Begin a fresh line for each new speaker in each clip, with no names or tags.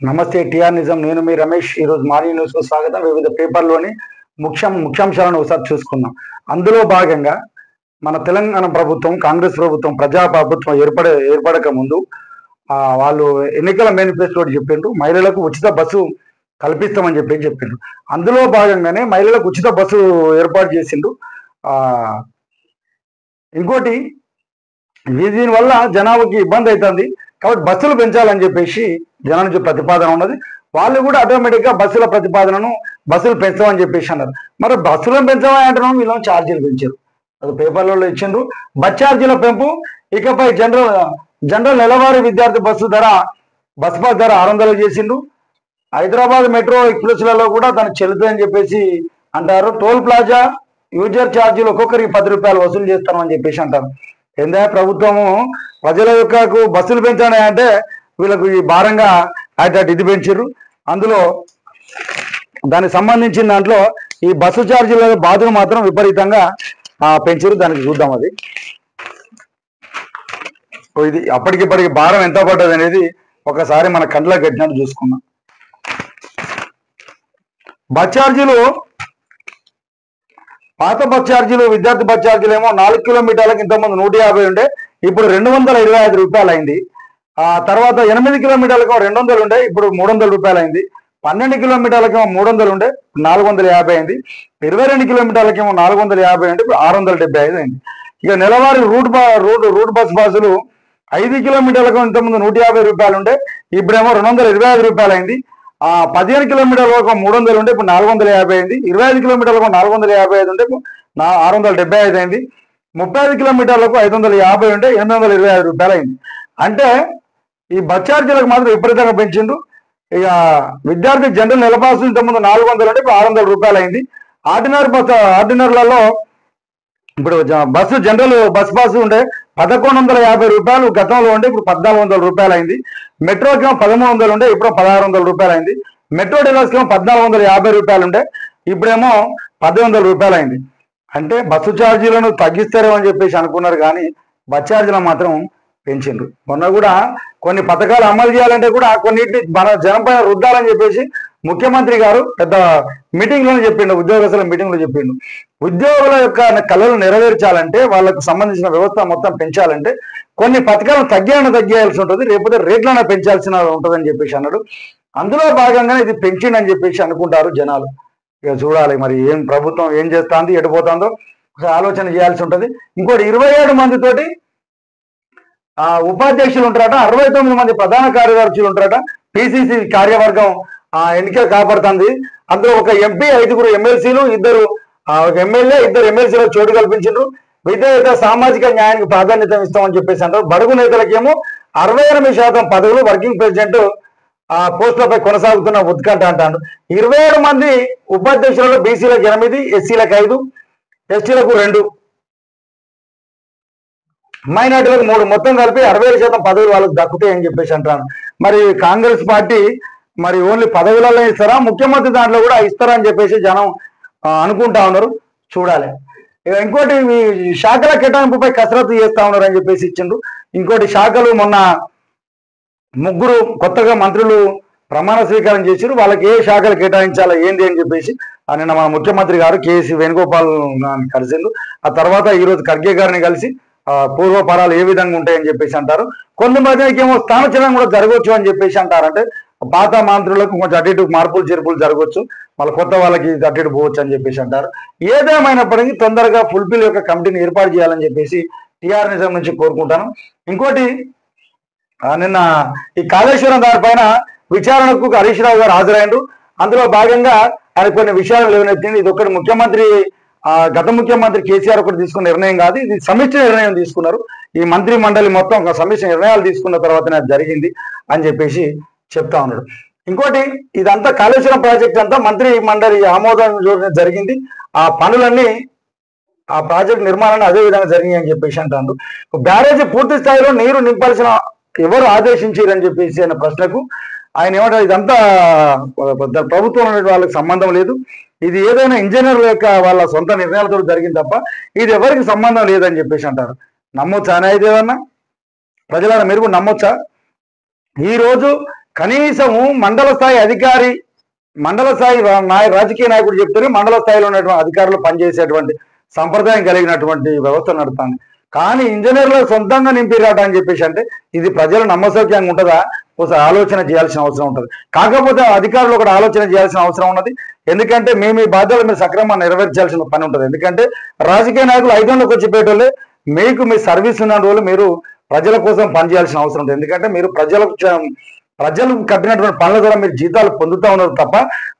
నమస్తే టిఆర్ నిజం. నేను మీ రమేష్. ఈరోజు మార్నింగ్ న్యూస్ కు స్వాగతం. వివిధ పేపర్లోని ముఖ్యాంశాలను ఒకసారి చూసుకుందాం. అందులో భాగంగా మన తెలంగాణ ప్రభుత్వం, కాంగ్రెస్ ప్రభుత్వం, ప్రజా ప్రభుత్వం ఏర్పడక ముందు వాళ్ళు ఎన్నికల మేనిఫెస్టో చెప్పిండ్రు, మహిళలకు ఉచిత బస్సు కల్పిస్తామని చెప్పిండ్రు. అందులో భాగంగానే మహిళలకు ఉచిత బస్సు ఏర్పాటు చేసిండ్రు. ఇంకోటి, దీనివల్ల జనాభాకి ఇబ్బంది అవుతుంది కాబట్టి బస్సులు పెంచాలని చెప్పేసి జనం నుంచి ప్రతిపాదన ఉన్నది. వాళ్ళు కూడా ఆటోమేటిక్గా బస్సులు పెంచామని చెప్పేసి అన్నారు. మరి బస్సులను పెంచామని అంటున్నాం, వీళ్ళని ఛార్జీలు పెంచారు. అది పేపర్లలో ఇచ్చిండ్రు. బస్ ఛార్జీల పెంపు, ఇకపై జనరల్ నెలవారీ విద్యార్థి బస్ పాస్ ధర 600 చేసిండ్రు. హైదరాబాద్ మెట్రో ఎక్స్ప్రెస్లలో కూడా దాన్ని చెల్లుతుందని చెప్పేసి అంటారు. టోల్ ప్లాజా యూజర్ ఛార్జీలు ఒక్కొక్కరికి 10 రూపాయలు వసూలు చేస్తామని చెప్పేసి అంటారు. ఏందా ప్రభుత్వము ప్రజల యొక్క బస్సులు పెంచాలి అంటే వీళ్ళకు ఈ భారంగా ఇది పెంచారు. అందులో దానికి సంబంధించిన దాంట్లో ఈ బస్సు ఛార్జీల బాధలు మాత్రం విపరీతంగా పెంచారు. దానికి చూద్దాం. అది ఇది అప్పటికిప్పటికి భారం ఎంత పడ్డది అనేది ఒకసారి మన కండ్లకు కట్టినట్టు చూసుకున్నాం. బస్ ఛార్జీలు, పాత బస్ ఛార్జీలు, విద్యార్థి బస్ ఛార్జీలు ఏమో 4 కిలోమీటర్లకు ఇంతకుముందు 150 ఉండే, ఇప్పుడు 225 రూపాయలు అయింది. తర్వాత 8 కిలోమీటర్లకు 200 ఉండే, ఇప్పుడు 300 రూపాయలు అయింది. 12 కిలోమీటర్లకేమో 300 ఉండే, 450 అయింది. 22 కిలోమీటర్లకేమో 450 ఉంటే ఇప్పుడు 675 అయింది. ఇక నెలవారీ రూట్ బస్సులు 5 కిలోమీటర్లకు ఇంతకుముందు 150 రూపాయలు ఉండే, ఇప్పుడేమో 225 రూపాయలు అయింది. 15 కిలోమీటర్లకు 300 ఉంటే ఇప్పుడు 450 అయింది. 25 కిలోమీటర్లకు 455 ఉంటే 675 అయింది. 35 కిలోమీటర్లకు 550 ఉంటే 825 రూపాయలు అయింది. అంటే ఈ బస్ ఛార్జీలకు మాత్రం విపరీతంగా పెంచిండు. ఇక విద్యార్థి జనరల్ నెలపాసు ఇంతకుముందు 400 ఉంటే ఇప్పుడు 600 రూపాయలు అయింది. ఆర్డినర్లలో ఇప్పుడు జనరల్ బస్ పాస్ ఉంటే 1150 రూపాయలు గతంలో ఉంటే ఇప్పుడు 1400 రూపాయలు అయింది. మెట్రోకేమో 1300 ఉంటే ఇప్పుడు 1600 రూపాయలు అయింది. మెట్రో డీలర్స్కేమో 1450 రూపాయలు ఉంటే ఇప్పుడేమో 1800 రూపాయలు అయింది. అంటే బస్సు ఛార్జీలను తగ్గిస్తారేమో అని చెప్పేసి అనుకున్నారు, కానీ బస్ ఛార్జీలను మాత్రం పెంచిండ్రు. మొన్న కూడా కొన్ని పథకాలు అమలు చేయాలంటే కూడా కొన్నిటిని మన జనంపై రుద్దాలని చెప్పేసి ముఖ్యమంత్రి గారు పెద్ద మీటింగ్లోనే చెప్పిండు, ఉద్యోగస్తుల మీటింగ్లో చెప్పిండు. ఉద్యోగుల యొక్క కళలు నెరవేర్చాలంటే, వాళ్ళకు సంబంధించిన వ్యవస్థ మొత్తం పెంచాలంటే కొన్ని పథకాలను తగ్గేయాల్సి ఉంటుంది, లేకపోతే రేట్లను పెంచాల్సిన ఉంటుందని చెప్పేసి అన్నాడు. అందులో భాగంగానే ఇది పెంచిండని చెప్పేసి అనుకుంటారు జనాలు. ఇక చూడాలి మరి ఏం ప్రభుత్వం ఏం చేస్తుంది, ఎడిపోతుందో ఒకసారి ఆలోచన చేయాల్సి ఉంటుంది. ఇంకోటి 27 మందితోటి ఉపాధ్యక్షులు ఉంటారట, 69 మంది ప్రధాన కార్యదర్శులు ఉంటారట. పిసిసి కార్యవర్గం ఎన్నిక కాపాడుతుంది. అందులో ఒక ఎంపీ, 5 ఎమ్మెల్సీలు, 2 ఎమ్మెల్యే, 2 ఎమ్మెల్సీలకు చోటు కల్పించారు. విద్యార్థి సామాజిక న్యాయానికి ప్రాధాన్యత ఇస్తామని చెప్పేసి అంటారు. బడుగు నేతలకేమో 68% పదవులు, వర్కింగ్ ప్రెసిడెంట్ పోస్టులపై కొనసాగుతున్న ఉత్కంఠ అంటాడు. 27 మంది ఉపాధ్యక్షులలో బీసీలకు 8, ఎస్సీలకు 5, ఎస్టీలకు 2, మైనార్టీలకు 3, మొత్తం కలిపి 67% పదవులు వాళ్ళకు దక్కుతాయని చెప్పేసి అంటాను. మరి కాంగ్రెస్ పార్టీ మరి ఓన్లీ పదవులలో ఇస్తారా, ముఖ్యమంత్రి దాంట్లో కూడా ఇస్తారా అని చెప్పేసి జనం అనుకుంటా ఉన్నారు. చూడాలి. ఇంకోటి, ఈ శాఖల కేటాయింపుపై కసరత్తు చేస్తా ఉన్నారు అని చెప్పేసి ఇచ్చిండ్రు. ఇంకోటి, శాఖలు మొన్న 3 కొత్తగా మంత్రులు ప్రమాణ స్వీకారం చేశారు. వాళ్ళకి ఏ శాఖలు కేటాయించాలా ఏంది అని చెప్పేసి నిన్న మన ముఖ్యమంత్రి గారు కేసీ వేణుగోపాల్ గారిని కలిసిండ్రు. ఆ తర్వాత ఈరోజు ఖర్గే గారిని కలిసి పూర్వపరాలు ఏ విధంగా ఉంటాయని చెప్పేసి అంటారు. కొంతమందికి ఏమో స్థానచలనం కూడా జరగవచ్చు అని చెప్పేసి అంటారు. అంటే పాత మంత్రులకు కొంచెం అటు ఇటు మార్పులు చేర్పులు జరగవచ్చు, వాళ్ళ కొత్త వాళ్ళకి అటు ఇటు పోవచ్చు అని చెప్పేసి అంటారు. ఏదేమైనప్పటికీ తొందరగా ఫుల్ఫిల్ యొక్క కమిటీని ఏర్పాటు చేయాలని చెప్పేసి టీఆర్ నిజం నుంచి కోరుకుంటాను. ఇంకోటి, నిన్న ఈ కాళేశ్వరం దానిపైన విచారణకు హరీష్ రావు గారు హాజరైండ్రు. అందులో భాగంగా ఆయన కొన్ని విషయాలు లేవనెత్తింది. ఇది ఒకటి గత ముఖ్యమంత్రి కేసీఆర్ ఒకటి తీసుకున్న నిర్ణయం కాదు, ఇది సమిష్టి నిర్ణయం తీసుకున్నారు. ఈ మంత్రి మండలి మొత్తం ఒక సమిష్టి నిర్ణయాలు తీసుకున్న తర్వాతనే అది జరిగింది అని చెప్పేసి చెప్తా ఉన్నాడు. ఇంకోటి, ఇదంతా కాళేశ్వరం ప్రాజెక్ట్ అంతా మంత్రి మండలి ఆమోదం జరిగింది. ఆ పనులన్నీ, ఆ ప్రాజెక్ట్ నిర్మాణాన్ని అదే విధంగా జరిగింది అని చెప్పేసి అంటారు. బ్యారేజీ పూర్తి స్థాయిలో నీరు నింపాల్సిన ఎవరు ఆదేశించారని చెప్పేసి అన్న ప్రశ్నకు ఆయన ఏమంటారు, ఇదంతా ప్రభుత్వం వాళ్ళకి సంబంధం లేదు, ఇది ఏదైనా ఇంజనీర్ల యొక్క వాళ్ళ సొంత నిర్ణయాలతో జరిగింది తప్ప ఇది ఎవరికి సంబంధం లేదని చెప్పేసి అంటారు. నమ్మొచ్చా అనేది ఏదన్నా? ప్రజలను మీరు నమ్మొచ్చా? ఈరోజు కనీసము మండల స్థాయి అధికారి, మండల స్థాయి రాజకీయ నాయకుడు చెప్తేనే మండల స్థాయిలో ఉన్నటువంటి అధికారులు పనిచేసేటువంటి సంప్రదాయం కలిగినటువంటి వ్యవస్థ నడుస్తుంది. కానీ ఇంజనీర్లు సొంతంగా నింపిరాట అని చెప్పేసి అంటే ఇది ప్రజలు నమ్మసౌక్యంగా ఉంటుందా? ఒకసారి ఆలోచన చేయాల్సిన అవసరం ఉంటుంది. కాకపోతే అధికారులు ఒకటి ఆలోచన చేయాల్సిన అవసరం ఉన్నది. ఎందుకంటే మీ బాధ్యతలు మీరు సక్రమంగా నెరవేర్చాల్సిన పని ఉంటుంది. ఎందుకంటే రాజకీయ నాయకులు 500కి వచ్చి పెట్టేవాళ్ళే, మీకు మీ సర్వీస్ ఉన్న రోజులు మీరు ప్రజల కోసం పనిచేయాల్సిన అవసరం ఉంటుంది. ఎందుకంటే మీరు ప్రజలు కట్టినటువంటి పనుల ద్వారా మీరు జీతాలు పొందుతూ ఉన్నారు తప్ప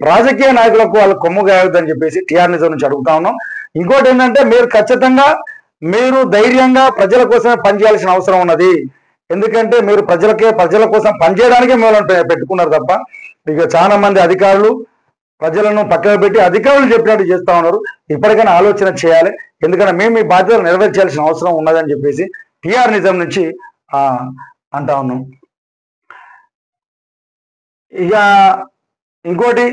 రాజకీయ నాయకులకు వాళ్ళు కొమ్ము గాయొద్దని చెప్పేసి టీఆర్ నిజం నుంచి అడుగుతా ఉన్నాం. ఇంకోటి ఏంటంటే మీరు ఖచ్చితంగా మీరు ధైర్యంగా ప్రజల కోసమే పనిచేయాల్సిన అవసరం ఉన్నది. ఎందుకంటే మీరు ప్రజల కోసం పనిచేయడానికే మిమ్మల్ని పెట్టుకున్నారు తప్ప ఇక చాలా మంది అధికారులు ప్రజలను పక్కన పెట్టి అధికారులు చెప్పినట్టు చేస్తా ఉన్నారు. ఇప్పటికైనా ఆలోచన చేయాలి. ఎందుకంటే మేము మీ బాధ్యతలు నెరవేర్చాల్సిన అవసరం ఉన్నదని చెప్పేసి టీఆర్ నిజం నుంచి అంటా ఉన్నాం. ఇక ఇంకోటి,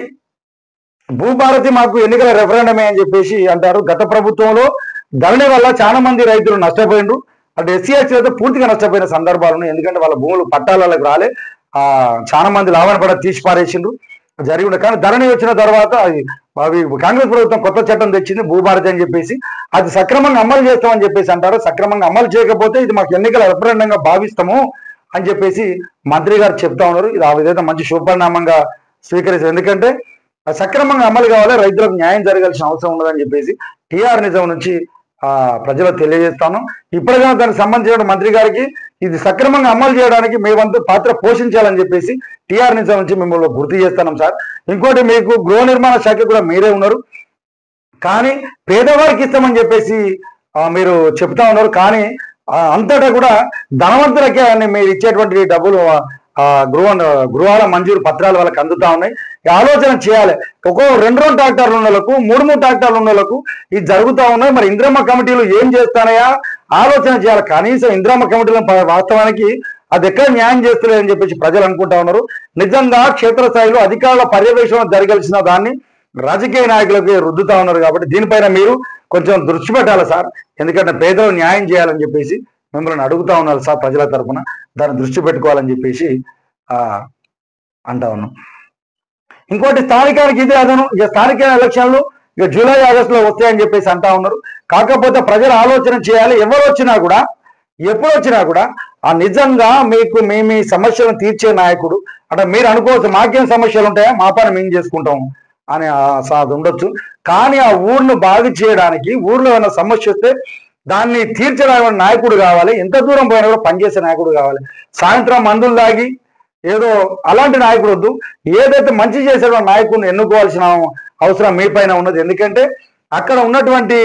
భూభారతి మాకు ఎన్నికల రెఫరెండమే అని చెప్పేసి అంటారు. గత ప్రభుత్వంలో ధరణి వల్ల చాలా మంది రైతులు నష్టపోయిండ్రు. అటు ఎస్సీ/ఎస్టీ అయితే పూర్తిగా నష్టపోయిన సందర్భాలు ఉన్నాయి. ఎందుకంటే వాళ్ళ భూములు పట్టాలకు రాలే, చాలా మంది లాభాన్ని పడ తీసి పారేసిండ్రు జరిగి. కానీ ధరణి వచ్చిన తర్వాత అవి కాంగ్రెస్ ప్రభుత్వం కొత్త చట్టం తెచ్చింది భూభారతి అని చెప్పేసి, అది సక్రమంగా అమలు చేస్తామని చెప్పేసి అంటారు. సక్రమంగా అమలు చేయకపోతే ఇది మాకు ఎన్నికల రెఫరెండంగా భావిస్తాము అని చెప్పేసి మంత్రి గారు చెప్తా ఉన్నారు. ఇది ఆ విధంగా మంచి శుభపరిణామంగా స్వీకరిస్తారు. ఎందుకంటే సక్రమంగా అమలు కావాలి, రైతులకు న్యాయం జరగాల్సిన అవసరం ఉన్నదని చెప్పేసి టీఆర్ నిజం నుంచి ప్రజలకు తెలియజేస్తాను. ఇప్పటికైనా దానికి సంబంధించిన మంత్రి గారికి ఇది సక్రమంగా అమలు చేయడానికి మీ వంతు పాత్ర పోషించాలని చెప్పేసి టీఆర్ నిజం నుంచి మిమ్మల్ని గుర్తు చేస్తున్నాం సార్. ఇంకోటి, మీకు గృహ నిర్మాణ శాఖ కూడా మీరే ఉన్నారు, కానీ పేదవారికి ఇస్తామని చెప్పేసి మీరు చెప్తా ఉన్నారు. కానీ అంతటా కూడా ధనవంతులకే మీరు ఇచ్చేటువంటి డబ్బులు గృహాల మంజూరు పత్రాలు వాళ్ళకి అందుతా ఉన్నాయి. ఆలోచన చేయాలి. 2 ట్రాక్టర్లు ఉన్న వాళ్ళకు 3 ట్రాక్టర్లు ఉన్న వాళ్ళకు ఇది జరుగుతూ ఉన్నాయి. మరి ఇంద్రమ్మ కమిటీలు ఏం చేస్తానయా ఆలోచన చేయాలి. కనీసం ఇంద్రమ్మ కమిటీలను వాస్తవానికి అది ఎక్కడ న్యాయం చేస్తలేదని చెప్పేసి ప్రజలు అనుకుంటా ఉన్నారు. నిజంగా క్షేత్రస్థాయిలో అధికారుల పర్యవేక్షణ జరగాల్సిన దాన్ని రాజకీయ నాయకులకి రుద్దుతా ఉన్నారు. కాబట్టి దీనిపైన మీరు కొంచెం దృష్టి పెట్టాలి సార్. ఎందుకంటే పేదలు న్యాయం చేయాలని చెప్పేసి మిమ్మల్ని అడుగుతా ఉన్నారు సార్. ప్రజల తరఫున దాన్ని దృష్టి పెట్టుకోవాలని చెప్పేసి అంటా ఉన్నాం. ఇంకోటి, స్థానికానికి ఇదే అదను. ఇక స్థానిక ఎలక్షన్లు ఇక జూలై ఆగస్టులో వస్తాయని చెప్పేసి అంటా ఉన్నారు. కాకపోతే ప్రజలు ఆలోచన చేయాలి. ఎవరు వచ్చినా కూడా ఎప్పుడు వచ్చినా కూడా నిజంగా మీకు మీ సమస్యలను తీర్చే నాయకుడు అంటే మీరు అనుకోవచ్చు మాకేం సమస్యలు ఉంటాయా, మా పని మేము చేసుకుంటాం అని ఉండొచ్చు. కానీ ఆ ఊరిని బాగు చేయడానికి, ఊర్లో ఏమైనా సమస్య వస్తే దాన్ని తీర్చడానికి నాయకుడు కావాలి. ఎంత దూరం పోయినా కూడా పనిచేసే నాయకుడు కావాలి. సాయంత్రం మందులు దాగి ఏదో అలాంటి నాయకుడు వద్దు. ఏదైతే మంచి చేసేటువంటి నాయకుడిని ఎన్నుకోవాల్సిన అవసరం మీ పైన ఉన్నది. ఎందుకంటే అక్కడ ఉన్నటువంటి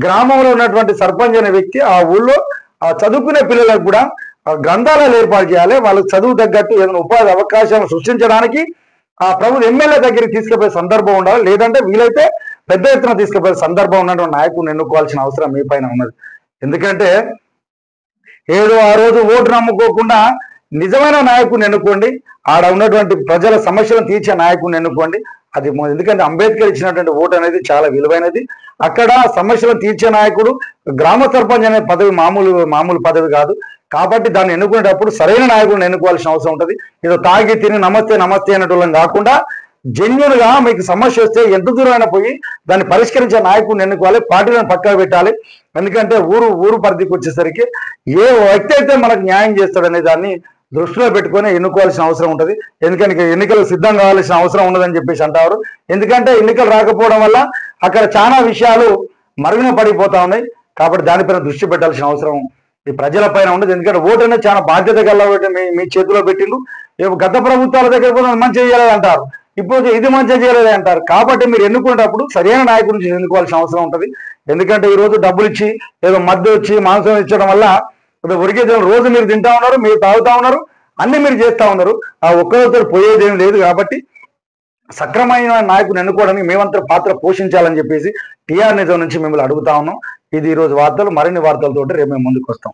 గ్రామంలో ఉన్నటువంటి సర్పంచ్ అనే వ్యక్తి ఆ ఊళ్ళో చదువుకునే పిల్లలకు కూడా గ్రంథాలయాలు ఏర్పాటు చేయాలి. వాళ్ళకి చదువు తగ్గట్టు ఏదైనా ఉపాధి అవకాశం సృష్టించడానికి ప్రభుత్వ ఎమ్మెల్యే దగ్గరికి తీసుకుపోయే సందర్భం ఉండాలి. లేదంటే వీలైతే పెద్ద ఎత్తున తీసుకుపోయే సందర్భం ఉన్నటువంటి నాయకుడిని ఎన్నుకోవాల్సిన అవసరం మీ పైన ఉన్నది. ఎందుకంటే ఏదో ఆ రోజు ఓటు నమ్ముకోకుండా నిజమైన నాయకుడిని ఎన్నుకోండి. ఆడ ఉన్నటువంటి ప్రజల సమస్యలను తీర్చే నాయకుడిని ఎన్నుకోండి. అది ఎందుకంటే అంబేద్కర్ ఇచ్చినటువంటి ఓటు అనేది చాలా విలువైనది. అక్కడ సమస్యలను తీర్చే నాయకుడు గ్రామ సర్పంచ్ అనే పదవి మామూలు పదవి కాదు. కాబట్టి దాన్ని ఎన్నుకునేటప్పుడు సరైన నాయకుడిని ఎన్నుకోవాల్సిన అవసరం ఉంటుంది. ఏదో తాగి తిని నమస్తే నమస్తే అనేటోళ్ళం కాకుండా జెన్యున్ గా మీకు సమస్య వస్తే ఎంత దూరమైనా పోయి దాన్ని పరిష్కరించే నాయకుడిని ఎన్నుకోవాలి. పార్టీలను పక్కన పెట్టాలి. ఎందుకంటే ఊరు పరిధికి వచ్చేసరికి ఏ వ్యక్తి అయితే మనకు న్యాయం చేస్తాడనే దాన్ని దృష్టిలో పెట్టుకొని ఎన్నుకోవాల్సిన అవసరం ఉంటుంది. ఎందుకంటే ఎన్నికలు సిద్ధం కావాల్సిన అవసరం ఉన్నదని చెప్పేసి అంటారు. ఎందుకంటే ఎన్నికలు రాకపోవడం వల్ల అక్కడ చాలా విషయాలు మరుగున పడిపోతా ఉన్నాయి. కాబట్టి దానిపైన దృష్టి పెట్టాల్సిన అవసరం ఈ ప్రజల పైన ఉండదు. ఎందుకంటే ఓటు అనేది చాలా బాధ్యత గల మీ చేతిలో పెట్టిండు. గత ప్రభుత్వాల దగ్గర కూడా మంచిగా చేయలేదు అంటారు, ఇప్పుడు ఇది మంచిగా చేయలేదు అంటారు. కాబట్టి మీరు ఎన్నుకునేటప్పుడు సరైన నాయకుడిని ఎన్నుకోవాల్సిన అవసరం ఉంటుంది. ఎందుకంటే ఈ రోజు డబ్బులు ఇచ్చి ఏదో మద్దతు ఇచ్చి మాంసం ఇచ్చడం వల్ల ఉరికే రోజు మీరు తింటా ఉన్నారు, మీరు తాగుతా ఉన్నారు, అన్ని మీరు చేస్తా ఉన్నారు. ఆ ఒక్కరితో పోయేదేం లేదు. కాబట్టి సక్రమైన నాయకుని ఎన్నుకోవడానికి మేమంతా పాత్ర పోషించాలని చెప్పేసి టీఆర్ నిజం నుంచి మిమ్మల్ని అడుగుతా ఉన్నాం. ఇది ఈరోజు వార్తలు. మరిన్ని వార్తలతో రేపు మేము ముందుకు వస్తాం.